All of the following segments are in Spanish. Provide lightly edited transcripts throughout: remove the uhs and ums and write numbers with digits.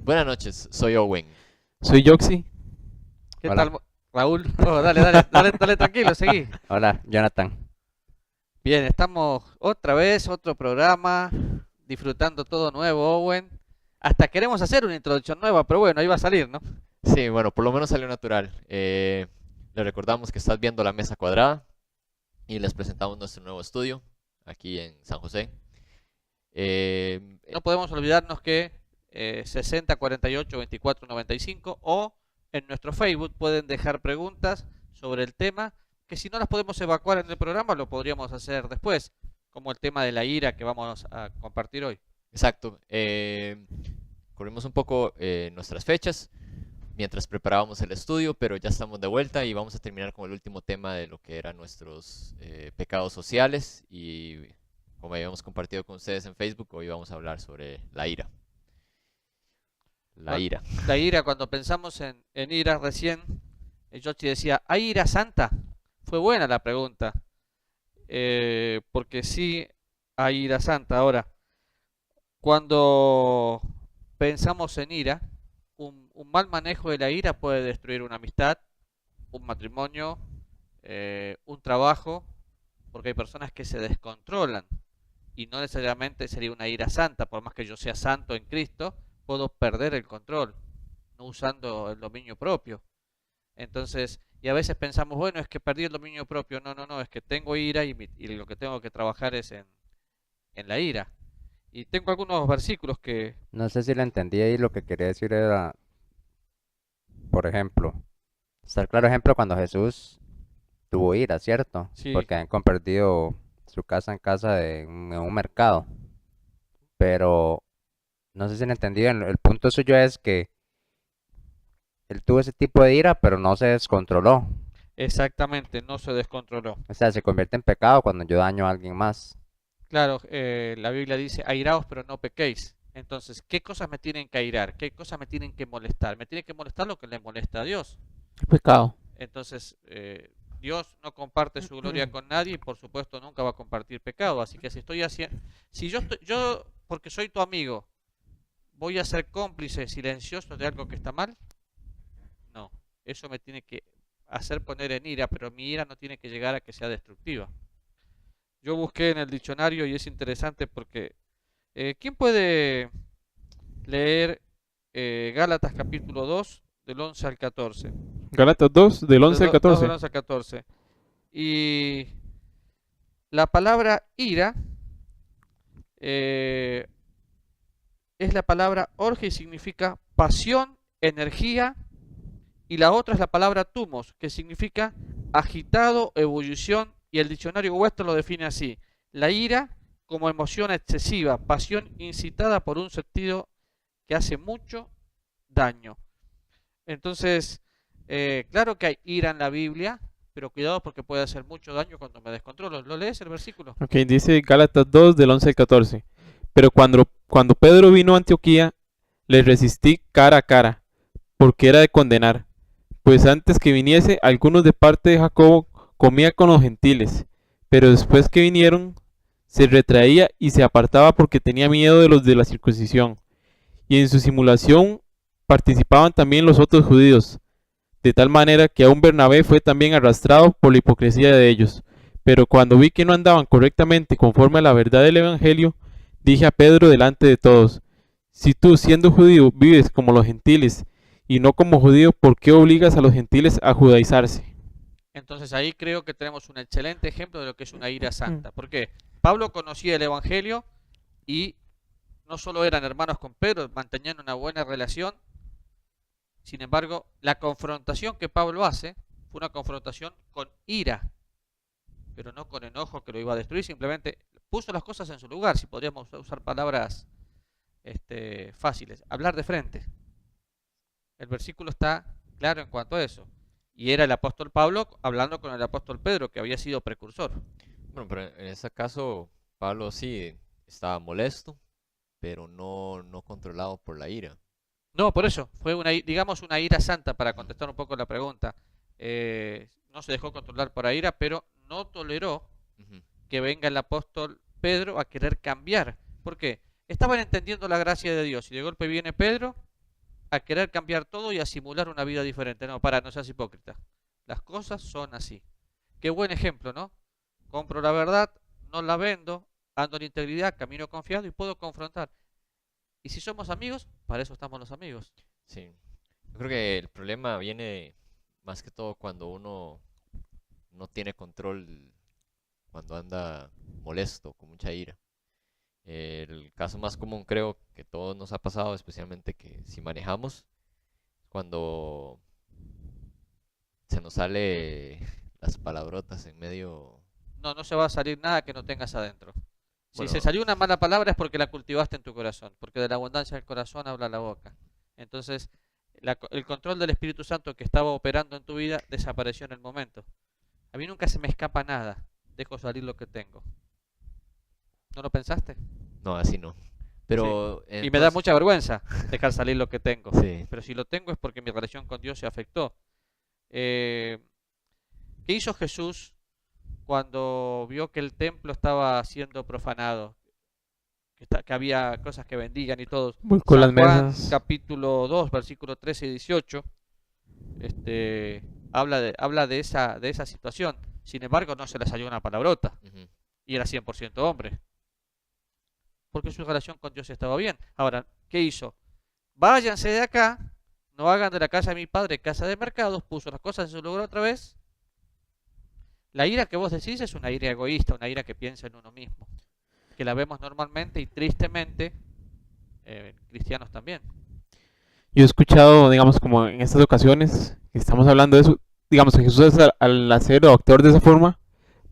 Buenas noches, soy Owen. Soy Yoxi. ¿Qué tal, Hola, Raúl? Oh, dale, tranquilo, seguí. hola, Jonathan. Bien, estamos otra vez, otro programa, disfrutando todo nuevo, Owen. Hasta queremos hacer una introducción nueva, pero bueno, ahí va a salir, ¿no? Sí, bueno, por lo menos salió natural. Le recordamos que estás viendo la mesa cuadrada y les presentamos nuestro nuevo estudio aquí en San José. No podemos olvidarnos que 60 48 24 95 o en nuestro Facebook pueden dejar preguntas sobre el tema, que si no las podemos evacuar en el programa, lo podríamos hacer después, como el tema de la ira que vamos a compartir hoy. Exacto. Corrimos un poco nuestras fechas mientras preparábamos el estudio, pero ya estamos de vuelta y vamos a terminar con el último tema de lo que eran nuestros pecados sociales y como habíamos compartido con ustedes en Facebook, hoy vamos a hablar sobre la ira. La Cuan- ira. La ira, cuando pensamos en ira recién, Yoshi decía, ¿hay ira santa? Fue buena la pregunta, porque sí hay ira santa. Ahora, cuando pensamos en ira, un mal manejo de la ira puede destruir una amistad, un matrimonio, un trabajo, porque hay personas que se descontrolan y no necesariamente sería una ira santa, por más que yo sea santo en Cristo, puedo perder el control, no usando el dominio propio. Entonces, y a veces pensamos, bueno, es que perdí el dominio propio. No, no, no, es que tengo ira y lo que tengo que trabajar es en la ira. Y tengo algunos versículos que, No sé si le entendí ahí, lo que quería decir era, por ejemplo, está el claro ejemplo cuando Jesús tuvo ira, ¿cierto? sí, Porque habían convertido su casa en casa en un mercado. Pero no sé si le entendí, el punto suyo es que él tuvo ese tipo de ira, pero no se descontroló. exactamente, no se descontroló. O sea, se convierte en pecado cuando yo daño a alguien más. Claro, la Biblia dice, airaos pero no pequéis. Entonces, ¿qué cosas me tienen que airar? ¿Qué cosas me tienen que molestar? Me tiene que molestar lo que le molesta a Dios. El pecado. Entonces, Dios no comparte su gloria con nadie y por supuesto nunca va a compartir pecado. Así que si estoy haciendo, si yo, porque soy tu amigo, voy a ser cómplice silencioso de algo que está mal, no. Eso me tiene que hacer poner en ira, pero mi ira no tiene que llegar a que sea destructiva. Yo busqué en el diccionario y es interesante porque ¿quién puede leer Gálatas capítulo 2 del 11 al 14? Gálatas 2, del 11 al 2 del 14. 11 al 14. Y la palabra ira eh, es la palabra orge y significa pasión, energía, y la otra es la palabra tumos, que significa agitado, ebullición, y el diccionario Webster lo define así: la ira como emoción excesiva, pasión incitada por un sentido que hace mucho daño. Entonces, claro que hay ira en la Biblia, pero cuidado porque puede hacer mucho daño cuando me descontrolo. ¿Lo lees el versículo? Ok, dice Gálatas 2, del 11 al 14. Pero cuando Pedro vino a Antioquía, le resistí cara a cara, porque era de condenar. Pues antes que viniese, algunos de parte de Jacobo comía con los gentiles, pero después que vinieron, se retraía y se apartaba porque tenía miedo de los de la circuncisión. Y en su simulación participaban también los otros judíos, de tal manera que aún Bernabé fue también arrastrado por la hipocresía de ellos. Pero cuando vi que no andaban correctamente conforme a la verdad del Evangelio, dije a Pedro delante de todos, si tú, siendo judío, vives como los gentiles y no como judío, ¿por qué obligas a los gentiles a judaizarse? Entonces ahí creo que tenemos un excelente ejemplo de lo que es una ira santa. ¿Por qué? Pablo conocía el Evangelio y no solo eran hermanos con Pedro, mantenían una buena relación. Sin embargo, la confrontación que Pablo hace fue una confrontación con ira, pero no con enojo que lo iba a destruir, simplemente puso las cosas en su lugar, si podríamos usar palabras fáciles, hablar de frente. El versículo está claro en cuanto a eso. Y era el apóstol Pablo hablando con el apóstol Pedro, que había sido precursor. Bueno, pero en este caso, Pablo sí estaba molesto, pero no controlado por la ira. No, por eso, fue una, digamos, una ira santa, para contestar un poco la pregunta. No se dejó controlar por la ira, pero no toleró Ujú. que venga el apóstol Pedro a querer cambiar. ¿Por qué? Estaban entendiendo la gracia de Dios y de golpe viene Pedro a querer cambiar todo y a simular una vida diferente. No, no seas hipócrita. Las cosas son así. Qué buen ejemplo, ¿no? Compro la verdad, no la vendo, ando en integridad, camino confiado y puedo confrontar. Y si somos amigos, para eso estamos los amigos. Sí. Yo creo que el problema viene más que todo cuando uno no tiene control, cuando anda molesto, con mucha ira. El caso más común creo que todos nos ha pasado, especialmente que si manejamos, cuando se nos sale las palabrotas en medio. No, no se va a salir nada que no tengas adentro. Si Bueno, se salió una mala palabra es porque la cultivaste en tu corazón, porque de la abundancia del corazón habla la boca. Entonces, el control del Espíritu Santo que estaba operando en tu vida desapareció en el momento. A mí nunca se me escapa nada, dejo salir lo que tengo. ¿No lo pensaste? no, así no. Pero Y me da mucha vergüenza dejar salir lo que tengo. sí, Pero si lo tengo es porque mi relación con Dios se afectó. ¿Qué hizo Jesús cuando vio que el templo estaba siendo profanado? Que había cosas que vendían y todo. Voy con las San Juan, mesas. capítulo 2, versículo 13 y 18, habla de esa situación. Sin embargo, no se le salió una palabrota. ujú, Y era 100% hombre. Porque su relación con Dios estaba bien. Ahora, ¿qué hizo? Váyanse de acá, no hagan de la casa de mi padre casa de mercados, puso las cosas en su lugar otra vez. La ira que vos decís es una ira egoísta, una ira que piensa en uno mismo, que la vemos normalmente y tristemente en cristianos también. Yo he escuchado, digamos, como en estas ocasiones que estamos hablando de eso, digamos, que Jesús al hacer o actuar de esa forma,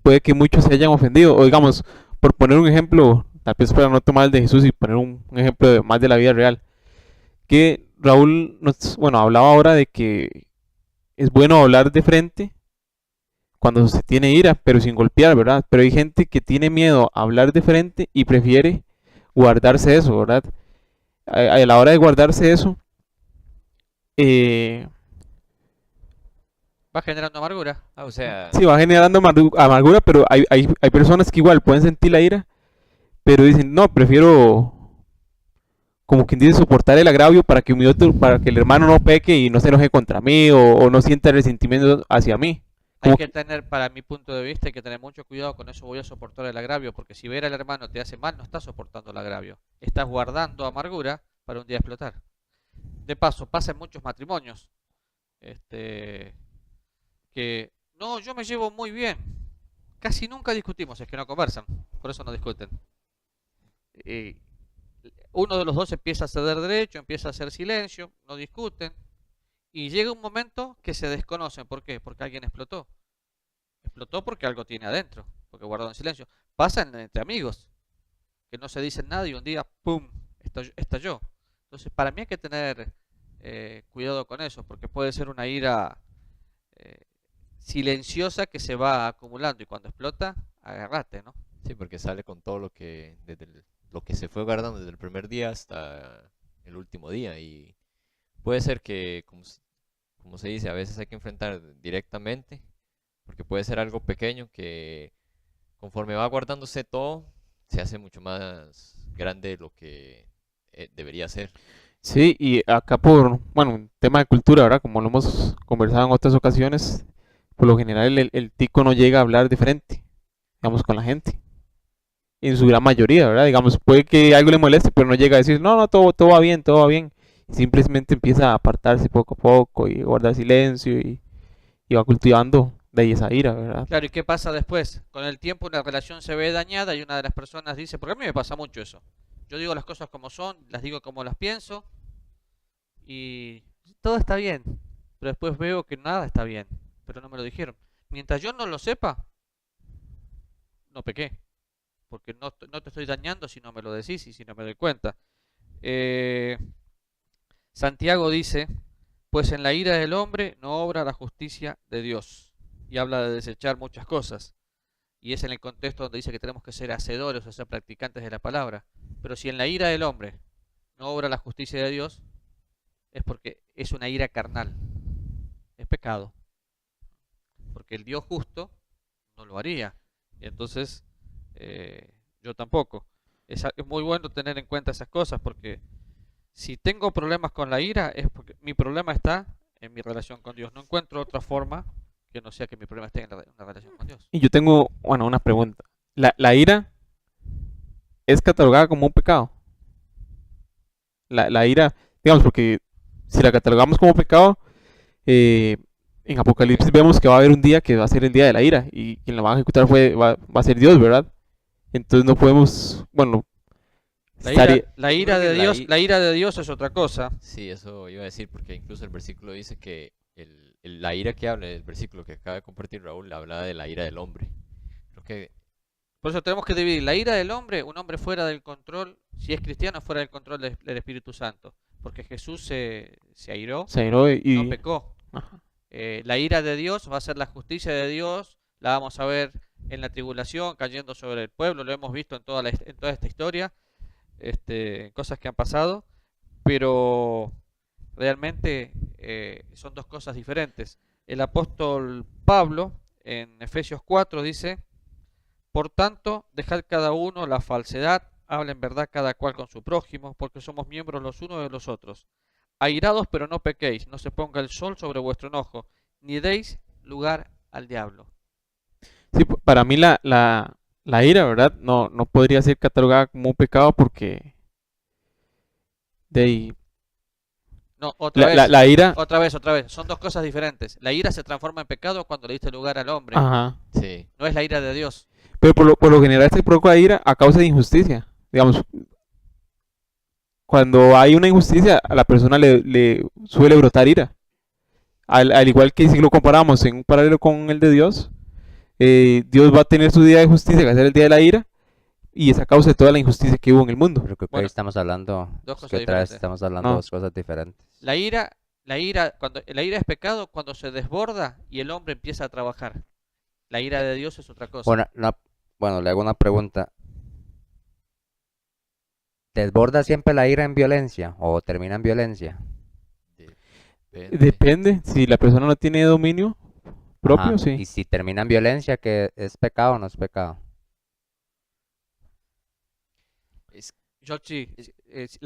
puede que muchos se hayan ofendido. O digamos, por poner un ejemplo, tal vez para no tomar el de Jesús y poner un ejemplo más de la vida real, que Raúl bueno, hablaba ahora de que es bueno hablar de frente cuando se tiene ira, pero sin golpear, ¿verdad? Pero hay gente que tiene miedo a hablar de frente y prefiere guardarse eso, ¿verdad? A la hora de guardarse eso, eh, Va generando amargura. o sea, sí, va generando amargura, pero hay personas que igual pueden sentir la ira, pero dicen, no, prefiero, como quien dice, soportar el agravio para que el hermano no peque y no se enoje contra mí o no sienta resentimiento hacia mí. Hay Como que tener, para mi punto de vista, hay que tener mucho cuidado con eso. Voy a soportar el agravio, porque si ver al hermano te hace mal, no estás soportando el agravio. Estás guardando amargura para un día explotar. De paso, pasa en muchos matrimonios. Que no, yo me llevo muy bien. Casi nunca discutimos, es que no conversan. Por eso no discuten. Y uno de los dos empieza a ceder derecho, empieza a hacer silencio, no discuten. Y llega un momento que se desconocen. ¿Por qué? Porque alguien explotó. Explotó porque algo tiene adentro, porque guardó en silencio. Pasa entre amigos, que no se dicen nada y un día, ¡pum!, estalló. Entonces, para mí hay que tener cuidado con eso, porque puede ser una ira eh, silenciosa que se va acumulando y cuando explota, agárrate, ¿no? sí, porque sale con todo lo que, lo que se fue guardando desde el primer día hasta el último día. Y puede ser que, como se dice, a veces hay que enfrentar directamente, porque puede ser algo pequeño que conforme va guardándose todo, se hace mucho más grande de lo que debería ser. sí, y acá bueno, un tema de cultura, ¿verdad? Como lo hemos conversado en otras ocasiones, por lo general el tico no llega a hablar de frente, digamos, con la gente. En su gran mayoría, ¿verdad? Digamos, puede que algo le moleste, pero no llega a decir, no, no, todo va bien, todo va bien. Simplemente empieza a apartarse poco a poco y guardar silencio y va cultivando de ahí esa ira, ¿verdad? Claro, ¿y qué pasa después? Con el tiempo una relación se ve dañada y una de las personas dice, porque a mí me pasa mucho eso. Yo digo las cosas como son, las digo como las pienso y todo está bien, pero después veo que nada está bien, pero no me lo dijeron. Mientras yo no lo sepa, no pequé, porque no te estoy dañando si no me lo decís y si no me doy cuenta. Eh, Santiago dice, pues en la ira del hombre no obra la justicia de Dios. Y habla de desechar muchas cosas. Y es en el contexto donde dice que tenemos que ser hacedores, o sea, practicantes de la palabra. Pero si en la ira del hombre no obra la justicia de Dios, es porque es una ira carnal. Es pecado. Porque el Dios justo no lo haría. Y entonces, yo tampoco. Es muy bueno tener en cuenta esas cosas porque Si tengo problemas con la ira, es porque mi problema está en mi relación con Dios. No encuentro otra forma que no sea que mi problema esté en una relación con Dios. Y yo tengo, bueno, una pregunta. ¿La ira es catalogada como un pecado? La ira, digamos, porque si la catalogamos como pecado, en Apocalipsis vemos que va a haber un día que va a ser el día de la ira y quien la va a ejecutar va a ser Dios, ¿verdad? Entonces no podemos, bueno, La estar... ira, la Yo ira creo de que la Dios, i- la ira de Dios es otra cosa. Sí, eso iba a decir, porque incluso el versículo dice que la ira que habla, el versículo que acaba de compartir Raúl, habla de la ira del hombre. Creo que Por eso tenemos que dividir la ira del hombre, un hombre fuera del control, si es cristiano, fuera del control del Espíritu Santo. Porque Jesús se airó, se airó no pecó. Ajá. La ira de Dios va a ser la justicia de Dios, la vamos a ver en la tribulación cayendo sobre el pueblo, lo hemos visto en en toda esta historia, cosas que han pasado, pero realmente son dos cosas diferentes. El apóstol Pablo en Efesios 4 dice, por tanto, dejad cada uno la falsedad, habla en verdad cada cual con su prójimo, porque somos miembros los unos de los otros. Airados, pero no pequéis, no se ponga el sol sobre vuestro enojo, ni deis lugar al diablo. Sí, para mí la ira, ¿verdad? No podría ser catalogada como un pecado porque de ahí, No, otra vez, la ira, otra vez, otra vez. Son dos cosas diferentes. La ira se transforma en pecado cuando le diste lugar al hombre. ajá, sí, No es la ira de Dios. pero por lo general se provoca ira a causa de injusticia. Digamos, cuando hay una injusticia, a la persona le suele brotar ira. Al igual que si lo comparamos en un paralelo con el de Dios, Dios va a tener su día de justicia, que va a ser el día de la ira, y es a causa de toda la injusticia que hubo en el mundo. Pero creo que hoy Bueno, estamos hablando, dos es cosas que otra vez diferentes. estamos hablando No. de dos cosas diferentes. La ira es pecado cuando se desborda y el hombre empieza a trabajar. La ira de Dios es otra cosa. Bueno, bueno, le hago una pregunta. ¿Desborda siempre la ira en violencia o termina en violencia? depende. Depende, si la persona no tiene dominio propio, Ajá. sí. Y si termina en violencia, ¿que es pecado o no es pecado? Es- Yoshi, es-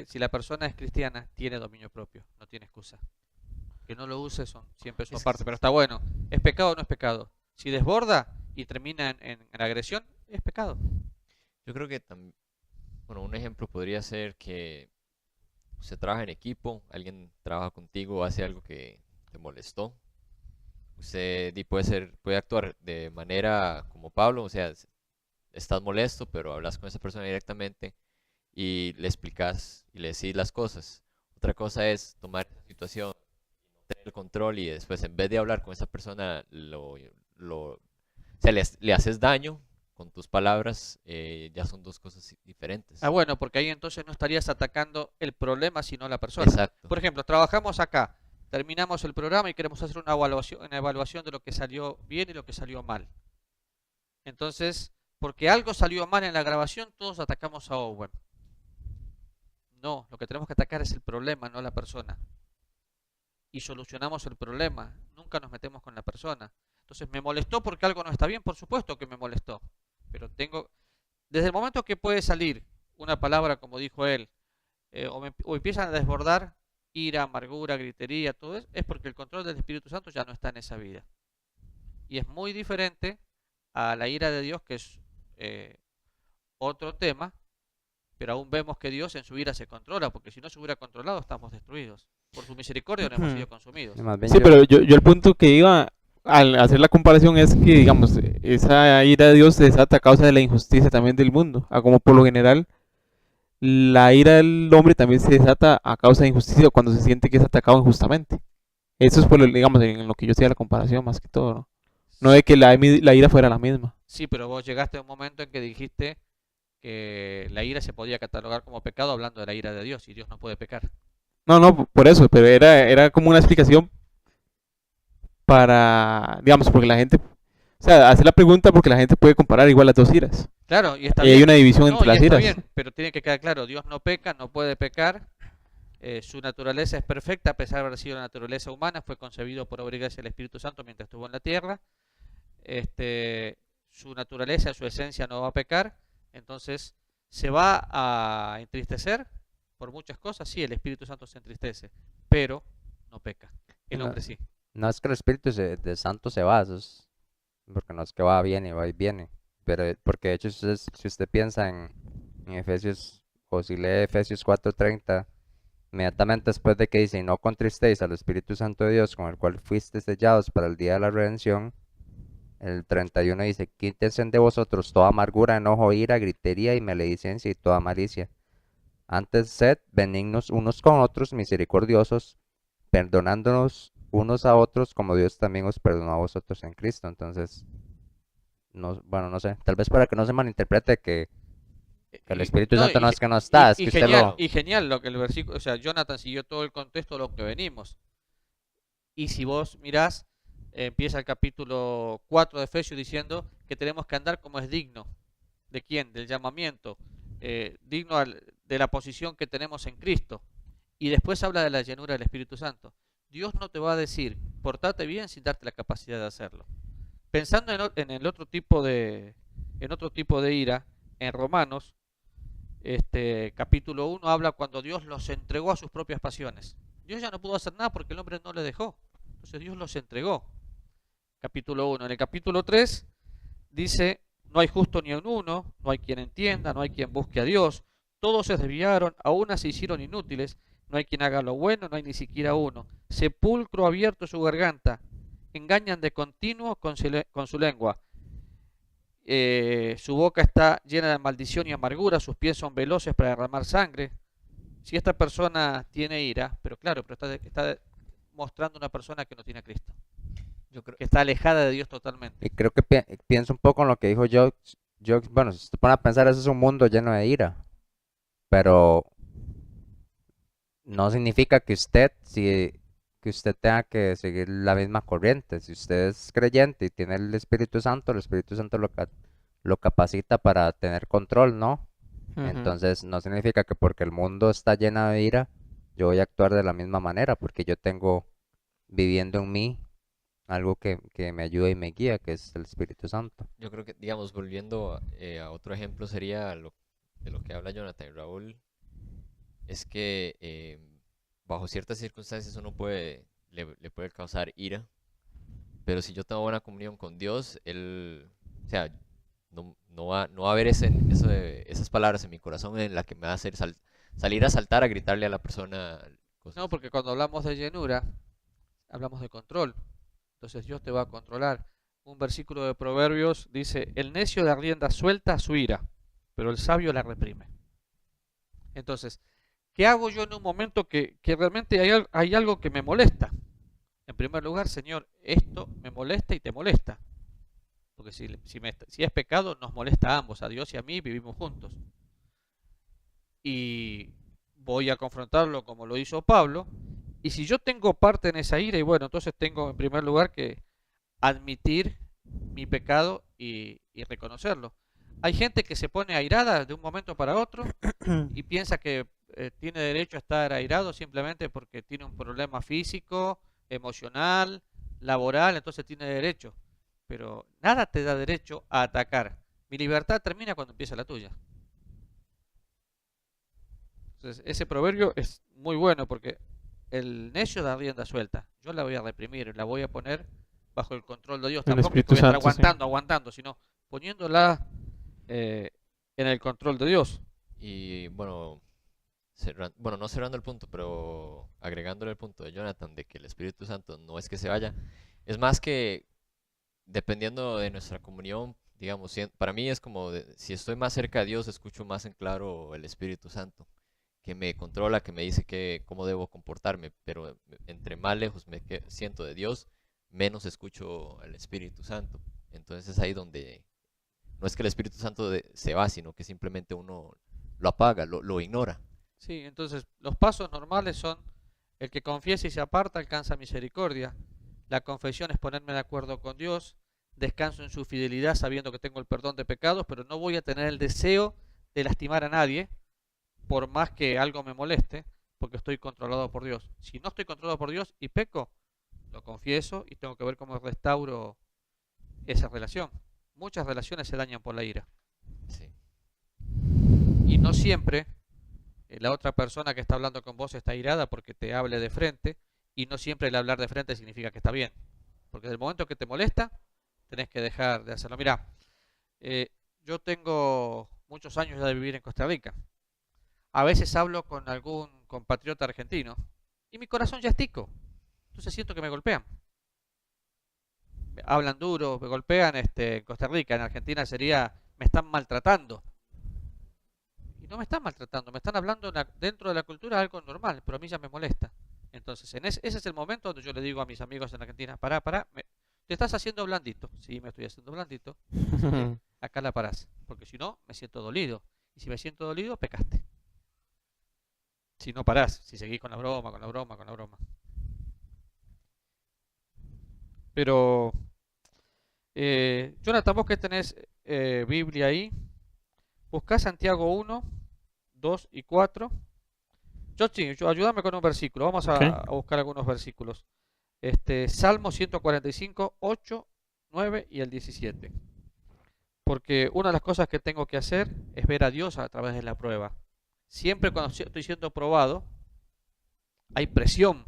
si la persona es cristiana, tiene dominio propio, no tiene excusa. Que no lo use siempre su Es- aparte, pero está bueno. ¿Es pecado o no es pecado? Si desborda y termina en agresión, es pecado. Yo creo que bueno, un ejemplo podría ser que usted trabaja en equipo, alguien trabaja contigo, hace algo que te molestó. Usted puede actuar de manera como Pablo, o sea, estás molesto, pero hablas con esa persona directamente y le explicas y le decís las cosas. Otra cosa es tomar esa situación, tener el control y después en vez de hablar con esa persona, o sea, le haces daño con tus palabras, ya son dos cosas diferentes. Ah, bueno, porque ahí entonces no estarías atacando el problema, sino la persona. Exacto. Por ejemplo, trabajamos acá, terminamos el programa y queremos hacer una evaluación de lo que salió bien y lo que salió mal. Entonces, porque algo salió mal en la grabación, todos atacamos a Owen. No, lo que tenemos que atacar es el problema, no la persona. Y solucionamos el problema, nunca nos metemos con la persona. Entonces, ¿me molestó porque algo no está bien? Por supuesto que me molestó. Pero desde el momento que puede salir una palabra, como dijo él, o empiezan a desbordar ira, amargura, gritería, todo eso, es porque el control del Espíritu Santo ya no está en esa vida. Y es muy diferente a la ira de Dios, que es otro tema, pero aún vemos que Dios en su ira se controla, porque si no se hubiera controlado estamos destruidos. Por su misericordia no hemos sido consumidos. Más bien Sí, yo- pero yo el punto que iba al hacer la comparación es que, digamos, esa ira de Dios se desata a causa de la injusticia también del mundo. Como por lo general, la ira del hombre también se desata a causa de injusticia cuando se siente que es atacado injustamente. Eso es digamos, en lo que yo hacía la comparación más que todo, ¿no? No de que la ira fuera la misma. Sí, pero vos llegaste a un momento en que dijiste que la ira se podía catalogar como pecado hablando de la ira de Dios, y Dios no puede pecar. No, por eso, pero era como una explicación para, digamos, porque la gente, o sea, hacer la pregunta porque la gente puede comparar igual las dos iras. Claro, y está Y hay bien. una división No, entre y las está iras. bien, pero tiene que quedar claro, Dios no peca, no puede pecar, su naturaleza es perfecta, a pesar de haber sido la naturaleza humana, fue concebido por obra y gracia del Espíritu Santo mientras estuvo en la tierra. Su naturaleza, su esencia no va a pecar, entonces se va a entristecer, por muchas cosas, sí, el Espíritu Santo se entristece, pero no peca. El No, hombre sí. no es que el Espíritu de Santo se va, eso es porque no es que va, viene, va y viene. Pero porque de hecho si usted piensa en Efesios, o si lee Efesios 4:30, inmediatamente después de que dice, "Y no contristéis al Espíritu Santo de Dios, con el cual fuisteis sellados para el día de la redención", el 31 dice, "Quítense de vosotros toda amargura, enojo, ira, gritería y maledicencia y toda malicia. Antes sed benignos unos con otros, misericordiosos, perdonándonos unos a otros como Dios también os perdonó a vosotros en Cristo". Entonces, no, bueno, no sé, tal vez para que no se malinterprete que el Espíritu No, Santo no es que no está, es y que usted genial, lo... y genial lo que el versículo, o sea, Jonathan siguió todo el contexto de lo que venimos. Y si vos mirás, empieza el capítulo 4 de Efesios diciendo que tenemos que andar como es digno. ¿De quién? Del llamamiento. Digno de la posición que tenemos en Cristo. Y después habla de la llenura del Espíritu Santo. Dios no te va a decir, portate bien sin darte la capacidad de hacerlo. Pensando en el otro tipo de ira, en Romanos, capítulo 1 habla cuando Dios los entregó a sus propias pasiones. Dios ya no pudo hacer nada porque el hombre no le dejó. Entonces Dios los entregó. Capítulo 1. En el capítulo 3 dice, no hay justo ni un uno, no hay quien entienda, no hay quien busque a Dios. Todos se desviaron, a una se hicieron inútiles. No hay quien haga lo bueno, no hay ni siquiera uno. Sepulcro abierto su garganta. Engañan de continuo con su lengua. Su boca está llena de maldición y amargura, sus pies son veloces para derramar sangre. Si esta persona tiene ira, pero claro, pero está mostrando una persona que no tiene a Cristo, Yo creo, que está alejada de Dios totalmente. Y creo que pienso un poco en lo que dijo Jokes. Bueno, si se pone a pensar, eso es un mundo lleno de ira, pero no significa que usted tenga que seguir la misma corriente. Si usted es creyente y tiene el Espíritu Santo lo capacita para tener control, ¿no? Ujú. Entonces no significa que porque el mundo está lleno de ira, yo voy a actuar de la misma manera, porque yo tengo viviendo en mí algo que me ayuda y me guía, que es el Espíritu Santo. yo creo que, digamos, volviendo a otro ejemplo sería de lo que habla Jonathan y Raúl, es que bajo ciertas circunstancias uno le puede causar ira, pero si yo tengo buena comunión con Dios, Él, o sea, no va a haber esas palabras en mi corazón en la que me va a hacer salir a saltar a gritarle a la persona cosas. No, porque cuando hablamos de llenura, hablamos de control. Entonces Dios te va a controlar. Un versículo de Proverbios dice, el necio da rienda suelta a su ira, pero el sabio la reprime. Entonces, ¿qué hago yo en un momento que realmente hay algo que me molesta? En primer lugar, Señor, esto me molesta y te molesta. Porque si es pecado, nos molesta a ambos, a Dios y a mí, vivimos juntos. Y voy a confrontarlo como lo hizo Pablo. Y si yo tengo parte en esa ira, y bueno, entonces tengo en primer lugar que admitir mi pecado y reconocerlo. Hay gente que se pone airada de un momento para otro y piensa que tiene derecho a estar airado simplemente porque tiene un problema físico, emocional, laboral, entonces tiene derecho. Pero nada te da derecho a atacar. Mi libertad termina cuando empieza la tuya. Entonces, ese proverbio es muy bueno porque el necio da rienda suelta. Yo la voy a reprimir, la voy a poner bajo el control de Dios. El Tampoco es que Espíritu voy a estar Santo, sí. aguantando, sino poniéndola en el control de Dios. Y bueno, bueno, no cerrando el punto, pero agregándole el punto de Jonathan de que el Espíritu Santo no es que se vaya, es más que dependiendo de nuestra comunión, digamos, para mí es como si estoy más cerca de Dios, escucho más en claro el Espíritu Santo, que me controla, que me dice cómo debo comportarme, pero entre más lejos siento de Dios, menos escucho al Espíritu Santo. Entonces es ahí donde no es que el Espíritu Santo se va, sino que simplemente uno lo apaga, lo ignora. Sí, entonces los pasos normales son el que confiesa y se aparta alcanza misericordia. La confesión es ponerme de acuerdo con Dios. Descanso en su fidelidad sabiendo que tengo el perdón de pecados, pero no voy a tener el deseo de lastimar a nadie, por más que algo me moleste, porque estoy controlado por Dios. Si no estoy controlado por Dios y peco, lo confieso y tengo que ver cómo restauro esa relación. Muchas relaciones se dañan por la ira. Sí. Y no siempre la otra persona que está hablando con vos está irada porque te hable de frente, y no siempre el hablar de frente significa que está bien. Porque del momento que te molesta, tenés que dejar de hacerlo. Mirá, yo tengo muchos años ya de vivir en Costa Rica. A veces hablo con algún compatriota argentino y mi corazón ya es tico. Entonces siento que me golpean. Hablan duro, me golpean en Costa Rica. En Argentina sería, me están maltratando. Y no me están maltratando, me están hablando dentro de la cultura algo normal, pero a mí ya me molesta. Entonces, ese es el momento donde yo le digo a mis amigos en Argentina, pará, te estás haciendo blandito. Sí, me estoy haciendo blandito. Acá la parás, porque si no, me siento dolido. Y si me siento dolido, pecaste. Si no parás, si seguís con la broma, con la broma, con la broma. Pero, Jonathan, vos que tenés Biblia ahí, buscá Santiago 1, 2 y 4. Ayúdame con un versículo. Vamos Ok. a buscar algunos versículos. Salmo 145, 8, 9 y el 17. Porque una de las cosas que tengo que hacer es ver a Dios a través de la prueba. Siempre cuando estoy siendo probado, hay presión.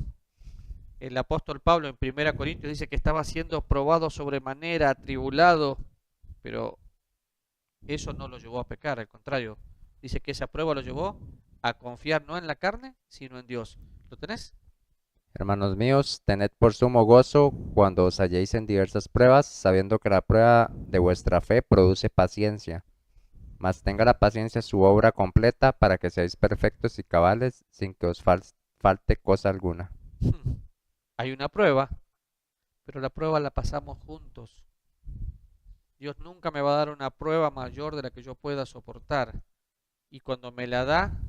El apóstol Pablo en 1 Corintios dice que estaba siendo probado sobremanera, atribulado, pero eso no lo llevó a pecar, al contrario. Dice que esa prueba lo llevó a confiar no en la carne, sino en Dios. ¿Lo tenés? Hermanos míos, tened por sumo gozo cuando os halléis en diversas pruebas, sabiendo que la prueba de vuestra fe produce paciencia. Mas tenga la paciencia su obra completa para que seáis perfectos y cabales sin que os falte cosa alguna. Hay una prueba, pero la prueba la pasamos juntos. Dios nunca me va a dar una prueba mayor de la que yo pueda soportar. Y cuando me la da,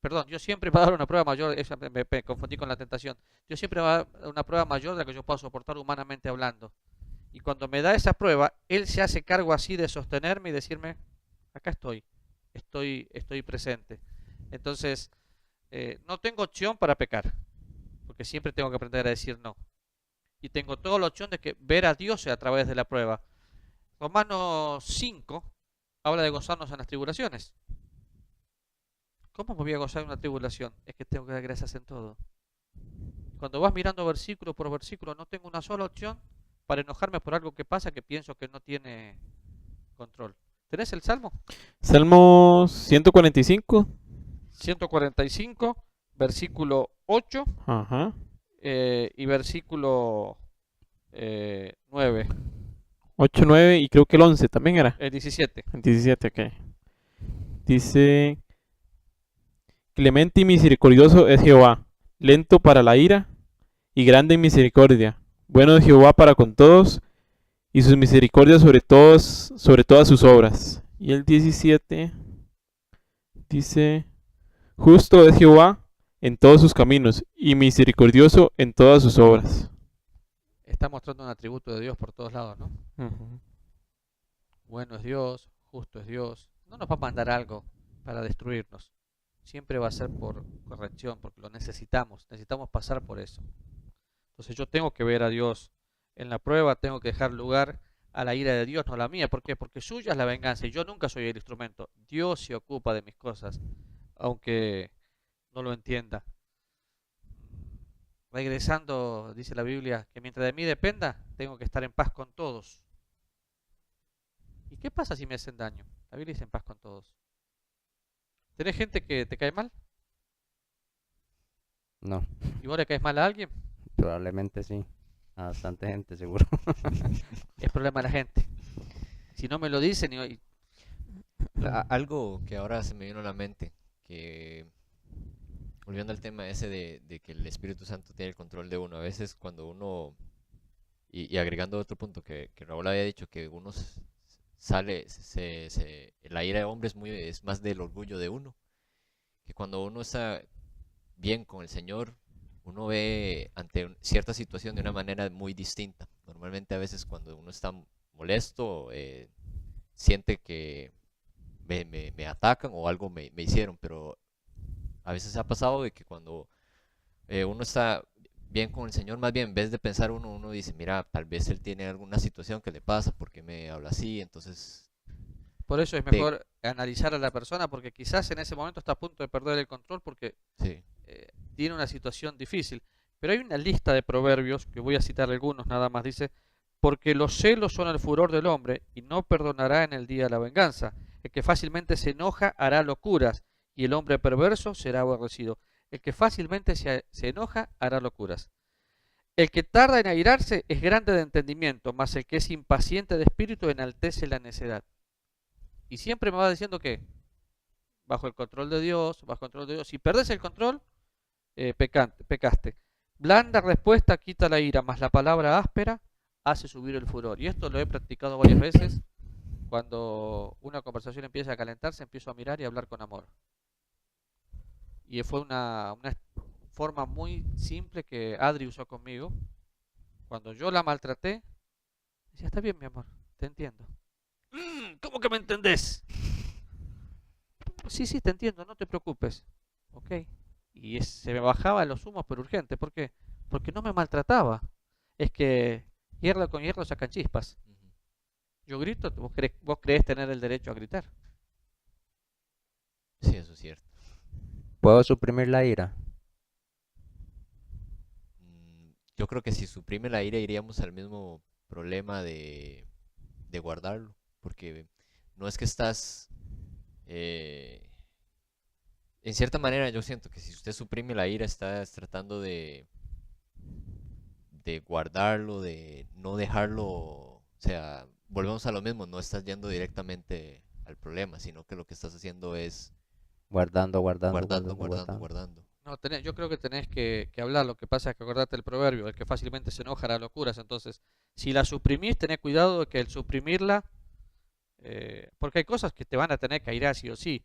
perdón, Dios siempre me va a dar una prueba mayor, me confundí con la tentación. Dios siempre me va a dar una prueba mayor de la que yo pueda soportar humanamente hablando. Y cuando me da esa prueba, Él se hace cargo así de sostenerme y decirme, acá estoy presente. Entonces, no tengo opción para pecar, porque siempre tengo que aprender a decir no. Y tengo toda la opción de que ver a Dios a través de la prueba. Romanos 5 habla de gozarnos en las tribulaciones. ¿Cómo me voy a gozar en una tribulación? Es que tengo que dar gracias en todo. Cuando vas mirando versículo por versículo, no tengo una sola opción para enojarme por algo que pasa que pienso que no tiene control. ¿Tenés el Salmo? Salmo 145. 145, versículo 8 Ajá. y versículo 9, 8, 9 y creo que el 11 también era. 17. El 17, ok. Dice, clemente y misericordioso es Jehová, lento para la ira y grande en misericordia. Bueno es Jehová para con todos y sus misericordias sobre todas sus obras. Y el 17 dice, justo es Jehová en todos sus caminos y misericordioso en todas sus obras. Está mostrando un atributo de Dios por todos lados, ¿no? Ujú. Bueno es Dios, justo es Dios. No nos va a mandar algo para destruirnos. Siempre va a ser por corrección, porque lo necesitamos. Necesitamos pasar por eso. Entonces yo tengo que ver a Dios en la prueba, tengo que dejar lugar a la ira de Dios, no la mía. ¿Por qué? Porque suya es la venganza y yo nunca soy el instrumento. Dios se ocupa de mis cosas, aunque no lo entienda. Regresando, dice la Biblia, que mientras de mí dependa, tengo que estar en paz con todos. ¿Y qué pasa si me hacen daño? La Biblia dice en paz con todos. ¿Tenés gente que te cae mal? No, ¿Y vos le caes mal a alguien? probablemente sí. A bastante gente, seguro. Es problema de la gente. Si no me lo dicen, Algo que ahora se me vino a la mente, que volviendo al tema ese de que el Espíritu Santo tiene el control de uno, a veces cuando uno, y agregando otro punto que Raúl había dicho, que uno sale, la ira de hombre es más del orgullo de uno, que cuando uno está bien con el Señor, uno ve ante cierta situación de una manera muy distinta. Normalmente a veces cuando uno está molesto, siente que me atacan o algo me hicieron, pero a veces ha pasado de que cuando uno está bien con el Señor, más bien en vez de pensar uno dice, mira, tal vez él tiene alguna situación que le pasa, porque me habla así, entonces Por eso es te- mejor analizar a la persona, porque quizás en ese momento está a punto de perder el control porque sí, tiene una situación difícil. Pero hay una lista de proverbios, que voy a citar algunos nada más, dice, porque los celos son el furor del hombre y no perdonará en el día de la venganza. El que fácilmente se enoja hará locuras y el hombre perverso será aborrecido. El que fácilmente se enoja hará locuras. El que tarda en airarse es grande de entendimiento, mas el que es impaciente de espíritu enaltece la necedad. Y siempre me va diciendo que bajo el control de Dios, bajo el control de Dios, si perdes el control, pecaste. Blanda respuesta quita la ira, mas la palabra áspera hace subir el furor. Y esto lo he practicado varias veces. Cuando una conversación empieza a calentarse, empiezo a mirar y a hablar con amor. Y fue una forma muy simple que Adri usó conmigo. Cuando yo la maltraté, decía, está bien, mi amor, te entiendo. ¿Cómo que me entendés? Sí, sí, te entiendo, no te preocupes. Ok. Y se me bajaba los humos, pero urgente. ¿Por qué? Porque no me maltrataba. Es que hierro con hierro sacan chispas. ujú. Yo grito, vos creés tener el derecho a gritar. Sí, eso es cierto. ¿Puedo suprimir la ira? Yo creo que si suprime la ira iríamos al mismo problema de guardarlo, porque no es que estás, eh, en cierta manera yo siento que si usted suprime la ira estás tratando de guardarlo, de no dejarlo, o sea, volvemos a lo mismo, no estás yendo directamente al problema, sino que lo que estás haciendo es Guardando, guardando, guardando, guardando, guardando, guardando. guardando. No, yo creo que tenés que hablar. Lo que pasa es que acordate el proverbio, el que fácilmente se enoja hará locuras. Entonces, si la suprimís, tenés cuidado de que el suprimirla, porque hay cosas que te van a tener que airar sí o sí.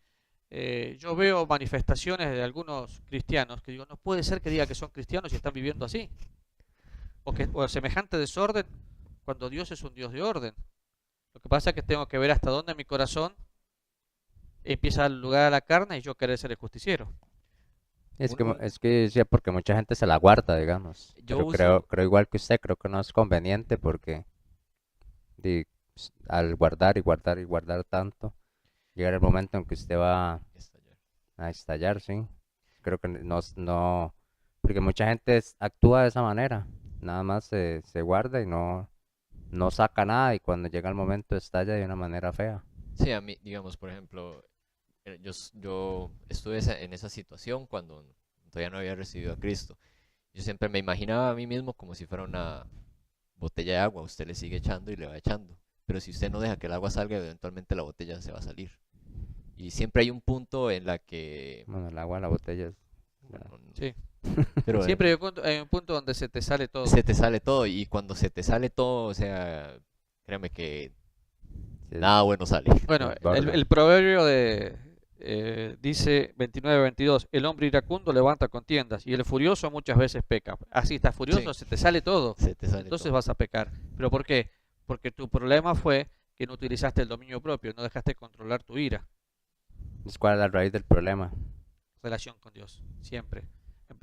Yo veo manifestaciones de algunos cristianos que digo, no puede ser que diga que son cristianos y están viviendo así. O semejante desorden cuando Dios es un Dios de orden. Lo que pasa es que tengo que ver hasta dónde mi corazón empieza a dar lugar a la carne y yo querer ser el justiciero. Es que, Un- es que sí, porque mucha gente se la guarda, digamos. yo Pero uso, creo igual que usted, creo que no es conveniente porque al guardar y guardar y guardar tanto, llegar el momento en que usted va estallar. a estallar, sí. Creo que no, porque mucha gente actúa de esa manera. Nada más se guarda y no saca nada y cuando llega el momento estalla de una manera fea. Sí, a mí, digamos, por ejemplo, yo estuve en esa situación cuando todavía no había recibido a Cristo. Yo siempre me imaginaba a mí mismo como si fuera una botella de agua. Usted le sigue echando y le va echando. Pero si usted no deja que el agua salga, eventualmente la botella se va a salir. Y siempre hay un punto en la que, Bueno, el agua, la botella es... bueno, Sí. pero Siempre hay un punto donde se te sale todo. se te sale todo. Y cuando se te sale todo, o sea, créame que sí, nada bueno sale. Bueno, desborda. el proverbio dice 29-22, el hombre iracundo levanta contiendas y el furioso muchas veces peca. Así estás furioso, Sí, se te sale todo. se te sale Entonces todo. vas a pecar. ¿Pero por qué? Porque tu problema fue que no utilizaste el dominio propio, no dejaste controlar tu ira. Es cuál es la raíz del problema. Relación con Dios, siempre.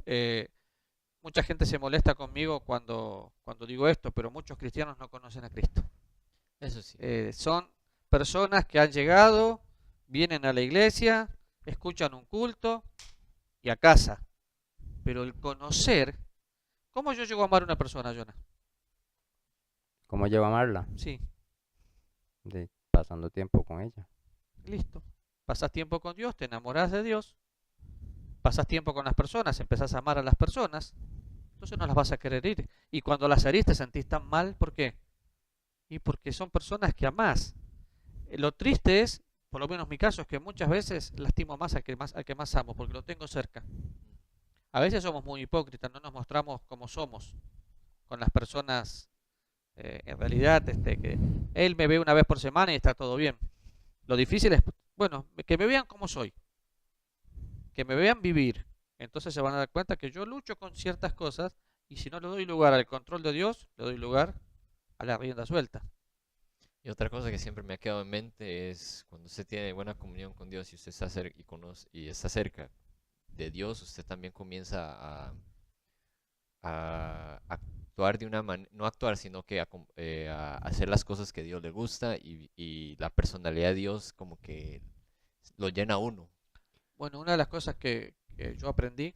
Eh, Mucha gente se molesta conmigo cuando digo esto, pero muchos cristianos no conocen a Cristo. Eso sí. Son personas que han llegado, vienen a la iglesia, escuchan un culto y a casa. Pero el conocer, ¿cómo yo llego a amar a una persona, Jonah? ¿Cómo lleva a amarla? Sí, Pasando tiempo con ella. listo. Pasas tiempo con Dios, te enamoras de Dios, pasas tiempo con las personas, empezás a amar a las personas, entonces no las vas a querer ir. Y cuando las herís te sentís tan mal, ¿por qué? Y porque son personas que amás. Lo triste es, por lo menos mi caso, es que muchas veces lastimo más al que más amo, porque lo tengo cerca. A veces somos muy hipócritas, no nos mostramos como somos con las personas. En realidad, que él me ve una vez por semana y está todo bien. Lo difícil es, bueno, que me vean como soy, que me vean vivir. Entonces se van a dar cuenta que yo lucho con ciertas cosas y si no le doy lugar al control de Dios, le doy lugar a la rienda suelta. Y otra cosa que siempre me ha quedado en mente es cuando usted tiene buena comunión con Dios y usted está cerca y conoce y está cerca de Dios, usted también comienza a actuar de una manera, no actuar, sino que a hacer las cosas que Dios le gusta y la personalidad de Dios como que lo llena a uno. Bueno, una de las cosas que yo aprendí,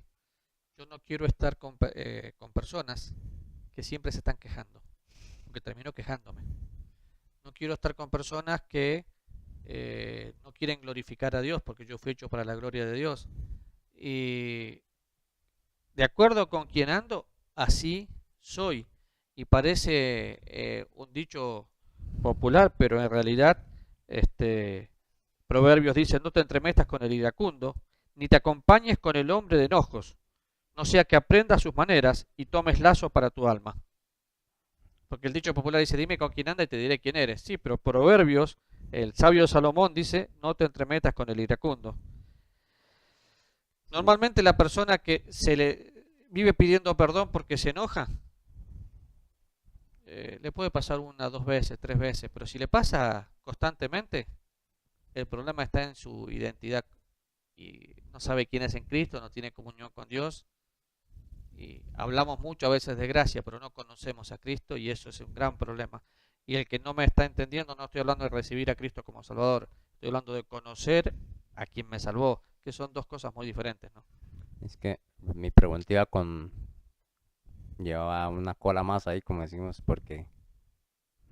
yo no quiero estar con personas que siempre se están quejando, porque termino quejándome. No quiero estar con personas que no quieren glorificar a Dios, porque yo fui hecho para la gloria de Dios. Y de acuerdo con quien ando, así soy. Y parece un dicho popular, pero en realidad, Proverbios dice, no te entremetas con el iracundo, ni te acompañes con el hombre de enojos, no sea que aprendas sus maneras y tomes lazo para tu alma. Porque el dicho popular dice, dime con quién anda y te diré quién eres. Sí, pero Proverbios, el sabio Salomón dice, no te entremetas con el iracundo. Normalmente la persona que se le vive pidiendo perdón porque se enoja, le puede pasar una, dos veces, tres veces, pero si le pasa constantemente, el problema está en su identidad y no sabe quién es en Cristo, no tiene comunión con Dios. Y hablamos mucho a veces de gracia, pero no conocemos a Cristo y eso es un gran problema. Y el que no me está entendiendo, no estoy hablando de recibir a Cristo como Salvador, estoy hablando de conocer a quien me salvó, que son dos cosas muy diferentes, ¿no? Es que mi pregunta llevaba una cola más ahí, como decimos, porque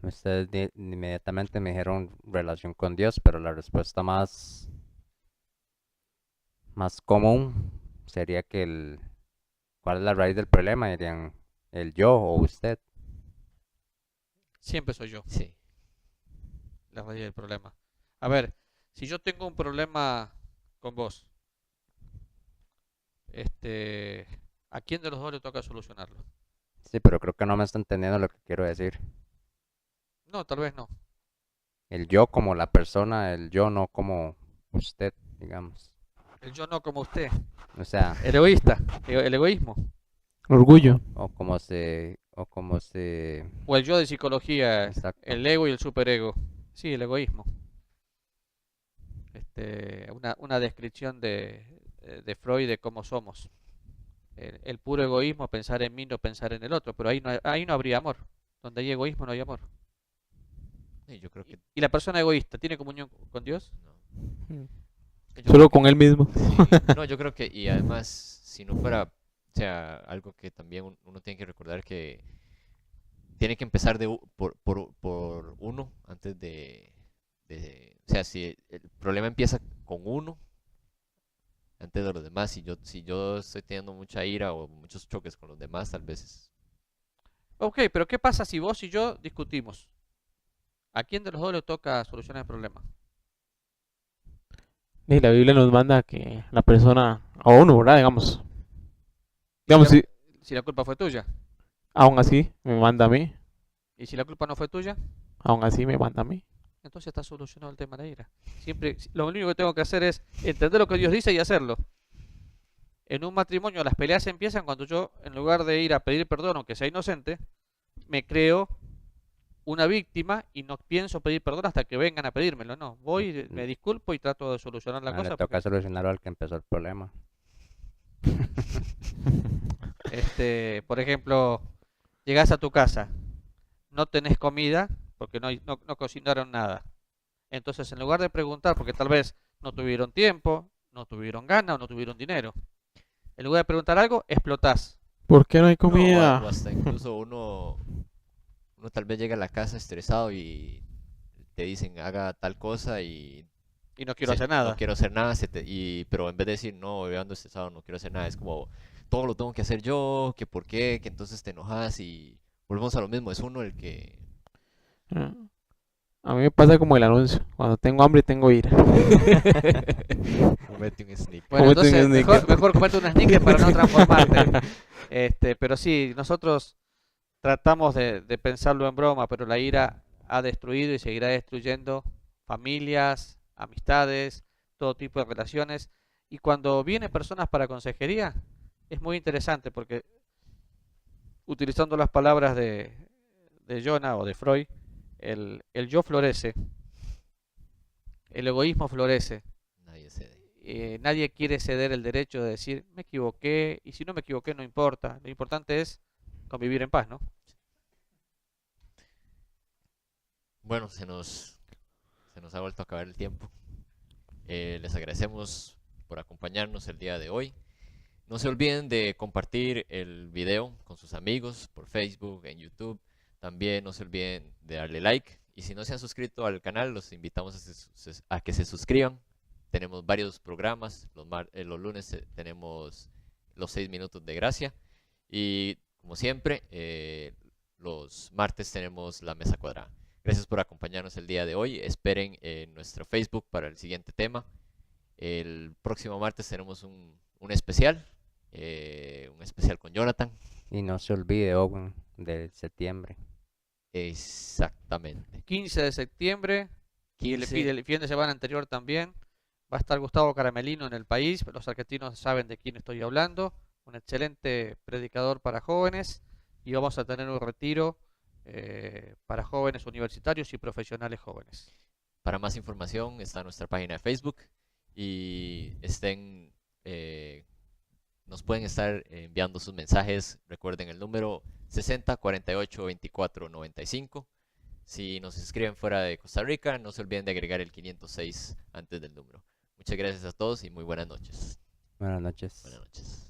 ustedes inmediatamente me dijeron relación con Dios, pero la respuesta más común sería ¿cuál es la raíz del problema? Dirían, el yo o usted. Siempre soy yo, Sí. la raíz del problema. A ver, si yo tengo un problema con vos, ¿a quién de los dos le toca solucionarlo? Sí, pero creo que no me está entendiendo lo que quiero decir. No, tal vez no. El yo como la persona, el yo no como usted, digamos. El yo no como usted, O sea, el egoísta, el egoísmo, Orgullo. o como se, o el yo de psicología, exacto. el ego y el superego. Sí, el egoísmo. Una descripción de Freud de cómo somos. El puro egoísmo, pensar en mí, no pensar en el otro, pero ahí no habría amor. Donde hay egoísmo no hay amor. Sí, yo creo que ¿Y la persona egoísta tiene comunión con Dios? no. Yo Solo creo con él mismo. sí. No, yo creo que, y además, si no fuera, o sea, algo que también uno tiene que recordar que tiene que empezar por uno antes o sea, si el problema empieza con uno antes de los demás, si yo estoy teniendo mucha ira o muchos choques con los demás, tal vez Ok, pero ¿qué pasa si vos y yo discutimos? ¿A quién de los dos le toca solucionar el problema? Y la Biblia nos manda que la persona, o uno, ¿verdad? Digamos, Si la, si si la culpa fue tuya. aún así me manda a mí, Y si la culpa no fue tuya, aún así me manda a mí. entonces está solucionado el tema de la ira. Siempre, lo único que tengo que hacer es entender lo que Dios dice y hacerlo. En un matrimonio las peleas empiezan cuando yo, en lugar de ir a pedir perdón, aunque sea inocente, me creo una víctima y no pienso pedir perdón hasta que vengan a pedírmelo. No, voy, me disculpo y trato de solucionar la Le cosa. toca solucionarlo al que empezó el problema. Por ejemplo, llegas a tu casa, no tenés comida porque no cocinaron nada. Entonces, en lugar de preguntar, porque tal vez no tuvieron tiempo, no tuvieron ganas o no tuvieron dinero, en lugar de preguntar algo, explotás. ¿Por qué no hay no, o comida? hasta incluso uno tal vez llega a la casa estresado y te dicen haga tal cosa y Y no quiero hacer nada. no quiero hacer nada, pero en vez de decir no, yo ando estresado, no quiero hacer nada, es como todo lo tengo que hacer yo, que por qué, que entonces te enojas y volvemos a lo mismo, es uno el que Ah, a mí me pasa como el anuncio. Cuando tengo hambre tengo ira. comete un sneak. Bueno, Comete un entonces sneaker. mejor comerte un sneaker para no transformarte. Pero sí, nosotros tratamos de pensarlo en broma, pero la ira ha destruido y seguirá destruyendo familias, amistades, todo tipo de relaciones. Y cuando vienen personas para consejería, es muy interesante porque utilizando las palabras de Jonah o de Freud, el yo florece, el egoísmo florece. Nadie cede. Nadie quiere ceder el derecho de decir, me equivoqué, y si no me equivoqué no importa, lo importante es convivir en paz, ¿no? Bueno, se nos ha vuelto a acabar el tiempo. Les agradecemos por acompañarnos el día de hoy. No se olviden de compartir el video con sus amigos por Facebook, en YouTube. También no se olviden de darle like. Y si no se han suscrito al canal, los invitamos a que se suscriban. Tenemos varios programas. Los lunes tenemos los 6 minutos de gracia. Y como siempre, los martes tenemos la mesa cuadrada. Gracias por acompañarnos el día de hoy. Esperen nuestro Facebook para el siguiente tema. El próximo martes tenemos un especial con Jonathan. Y no se olvide, Owen, de septiembre. Exactamente. 15 de septiembre, y 15. el fin de semana anterior también, va a estar Gustavo Caramelino en el país. Los argentinos saben de quién estoy hablando. Un excelente predicador para jóvenes. Y vamos a tener un retiro para jóvenes universitarios y profesionales jóvenes. Para más información está nuestra página de Facebook y nos pueden estar enviando sus mensajes. Recuerden el número 60 48 24 95. Si nos escriben fuera de Costa Rica, no se olviden de agregar el 506 antes del número. Muchas gracias a todos y muy buenas noches. Buenas noches. Buenas noches.